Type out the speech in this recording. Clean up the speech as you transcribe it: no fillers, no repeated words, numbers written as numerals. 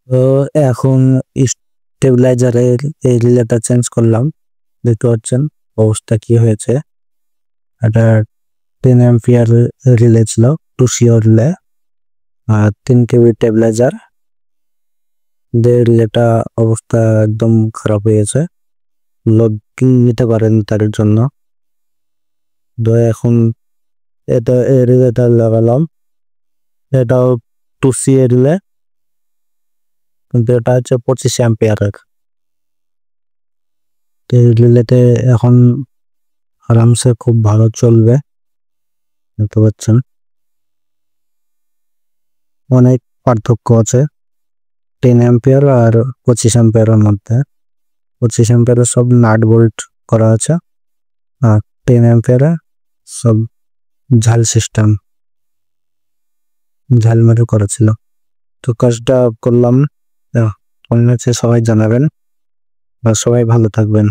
তো এখন স্টেবিলাইজারের এই রিলেটা চেঞ্জ করলাম, দেখতে পাচ্ছেন অবস্থা কি হয়েছে। এটা 10 অ্যাম্পিয়ার রিলে ছিল, 2C রিলে, আর 3 KB স্টেবিলাইজার। রিলেটা অবস্থা একদম খারাপ হয়েছে, লোড নিতে পারেন তার জন্য। তো এখন এটা এই রিলেটা লাগালাম, এটাও 2C রিলে, কিন্তু এটা হচ্ছে 25 অ্যাম্পিয়ারের। এই রিলেতে এখন আরামসে খুব ভালো চলবে, দেখতে পাচ্ছেন অনেক পার্থক্য আছে 10 অ্যাম্পিয়ার আর 25 অ্যাম্পিয়ারের মধ্যে। 25 অ্যাম্পিয়ারে সব নাট বোল্ট করা আছে, আর 10 অ্যাম্পিয়ারে সব ঝাল সিস্টেম, ঝাল মেরে করা ছিল। তো কাজটা করলাম, কেমন হচ্ছে সবাই জানাবেন, আর সবাই ভালো থাকবেন।